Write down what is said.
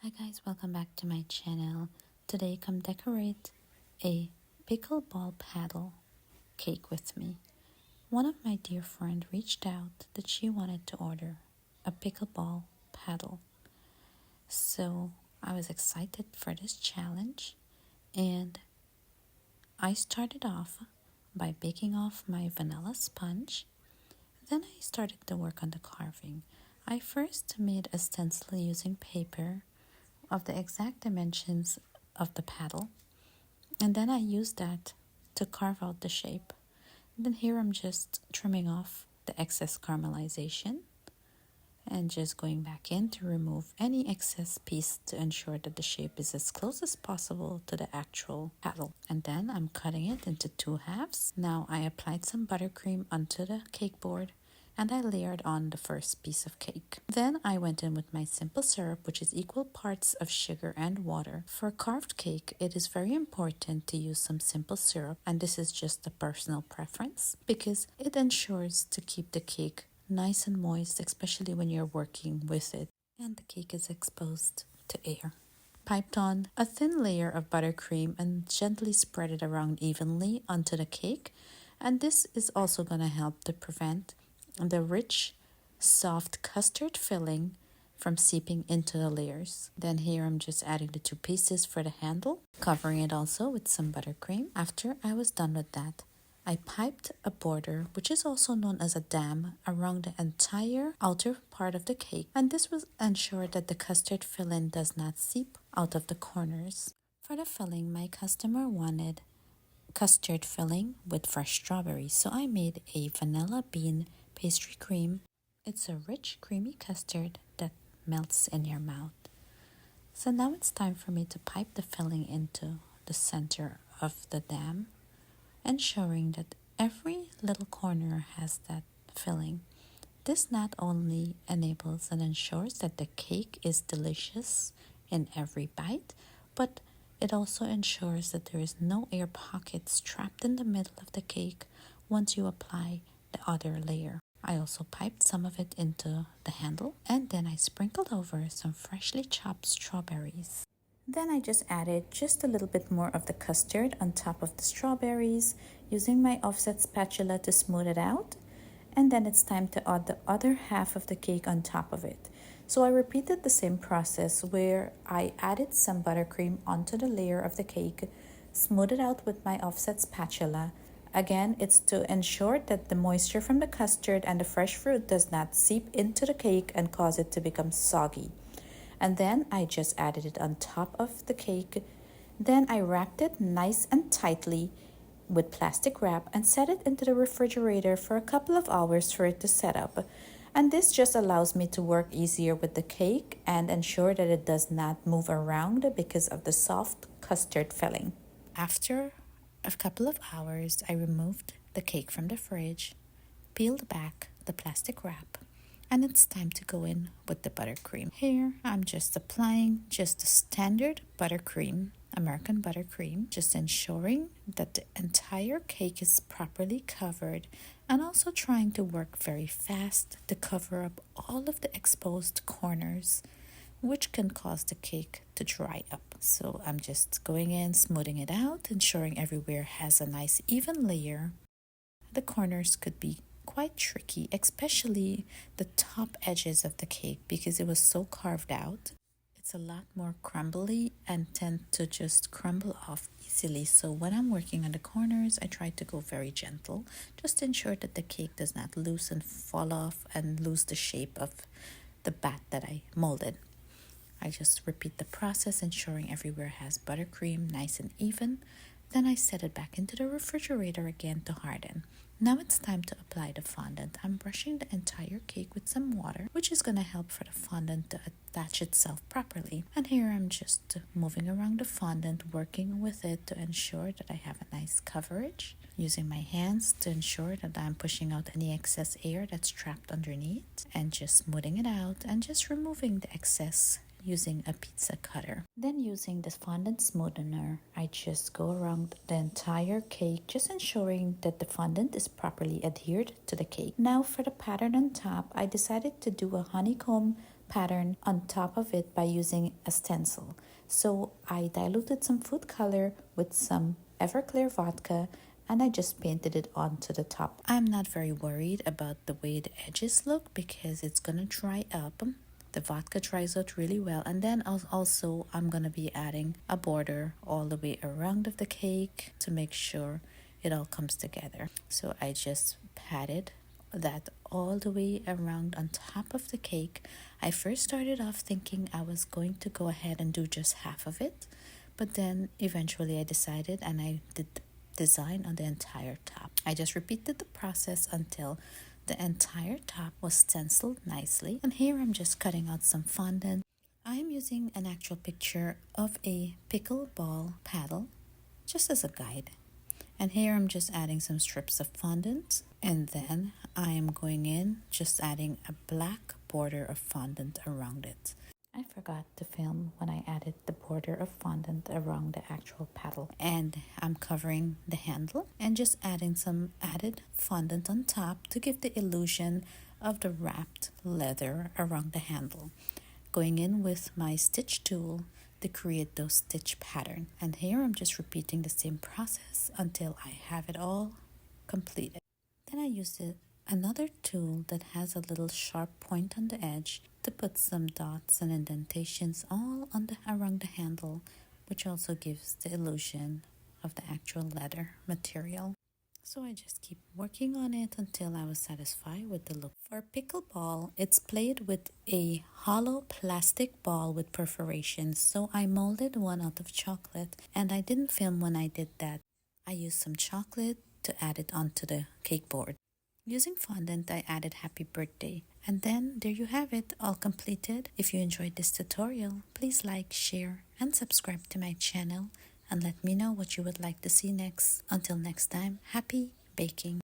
Hi guys, welcome back to my channel. Today come decorate a pickleball paddle cake with me. One of my dear friend reached out that she wanted to order a pickleball paddle. So I was excited for this challenge and I started off by baking off my vanilla sponge. Then I started to work on the carving. I first made a stencil using paper of the exact dimensions of the paddle, and then I used that to carve out the shape. And then here I'm just trimming off the excess caramelization and just going back in to remove any excess piece to ensure that the shape is as close as possible to the actual paddle. And then I'm cutting it into 2 halves. Now I applied some buttercream onto the cake board and I layered on the first piece of cake. Then I went in with my simple syrup, which is equal parts of sugar and water. For a carved cake, it is very important to use some simple syrup, and this is just a personal preference because it ensures to keep the cake nice and moist, especially when you're working with it and the cake is exposed to air. Piped on a thin layer of buttercream and gently spread it around evenly onto the cake, and this is also going to help to prevent the rich, soft custard filling from seeping into the layers. Then here I'm just adding the 2 pieces for the handle, covering it also with some buttercream. After I was done with that, I piped a border, which is also known as a dam, around the entire outer part of the cake, and this will ensure that the custard filling does not seep out of the corners. For the filling, my customer wanted custard filling with fresh strawberries, so I made a vanilla bean pastry cream. It's a rich, creamy custard that melts in your mouth. So now it's time for me to pipe the filling into the center of the dam, ensuring that every little corner has that filling. This not only enables and ensures that the cake is delicious in every bite, but it also ensures that there is no air pockets trapped in the middle of the cake once you apply the other layer. I also piped some of it into the handle, and then I sprinkled over some freshly chopped strawberries. Then I just added just a little bit more of the custard on top of the strawberries, using my offset spatula to smooth it out. And then it's time to add the other half of the cake on top of it. So I repeated the same process where I added some buttercream onto the layer of the cake, smoothed it out with my offset spatula. Again, it's to ensure that the moisture from the custard and the fresh fruit does not seep into the cake and cause it to become soggy. And then I just added it on top of the cake. Then I wrapped it nice and tightly with plastic wrap and set it into the refrigerator for a couple of hours for it to set up. And this just allows me to work easier with the cake and ensure that it does not move around because of the soft custard filling. After a couple of hours, I removed the cake from the fridge, peeled back the plastic wrap, and it's time to go in with the buttercream. Here, I'm just applying just the standard buttercream, American buttercream, just ensuring that the entire cake is properly covered and also trying to work very fast to cover up all of the exposed corners, which can cause the cake to dry up. So I'm just going in, smoothing it out, ensuring everywhere has a nice even layer. The corners could be quite tricky, especially the top edges of the cake because it was so carved out. It's a lot more crumbly and tend to just crumble off easily. So when I'm working on the corners, I try to go very gentle, just to ensure that the cake does not loose and fall off and lose the shape of the bat that I molded. I just repeat the process, ensuring everywhere has buttercream nice and even. Then I set it back into the refrigerator again to harden. Now it's time to apply the fondant. I'm brushing the entire cake with some water, which is going to help for the fondant to attach itself properly. And here I'm just moving around the fondant, working with it to ensure that I have a nice coverage, using my hands to ensure that I'm pushing out any excess air that's trapped underneath, and just smoothing it out and just removing the excess using a pizza cutter. Then using the fondant smoother, I just go around the entire cake, just ensuring that the fondant is properly adhered to the cake. Now for the pattern on top, I decided to do a honeycomb pattern on top of it by using a stencil. So I diluted some food color with some Everclear vodka and I just painted it onto the top. I'm not very worried about the way the edges look because it's gonna dry up. The vodka dries out really well, and then also I'm gonna be adding a border all the way around of the cake to make sure it all comes together. So I just patted that all the way around on top of the cake. I first started off thinking I was going to go ahead and do just half of it, but then eventually I decided and I did the design on the entire top. I just repeated the process until the entire top was stenciled nicely. And here I'm just cutting out some fondant. I'm using an actual picture of a pickleball paddle just as a guide. And here I'm just adding some strips of fondant. And then I am going in just adding a black border of fondant around it. I forgot to film when I added the border of fondant around the actual paddle. And I'm covering the handle and just adding some added fondant on top to give the illusion of the wrapped leather around the handle. Going in with my stitch tool to create those stitch pattern. And here I'm just repeating the same process until I have it all completed. Then I used another tool that has a little sharp point on the edge to put some dots and indentations all on around the handle, which also gives the illusion of the actual leather material. So I just keep working on it until I was satisfied with the look. For pickleball, it's played with a hollow plastic ball with perforations. So I molded one out of chocolate, and I didn't film when I did that. I used some chocolate to add it onto the cake board. Using fondant, I added happy birthday. And then there you have it, all completed. If you enjoyed this tutorial, please like, share, and subscribe to my channel. And let me know what you would like to see next. Until next time, happy baking.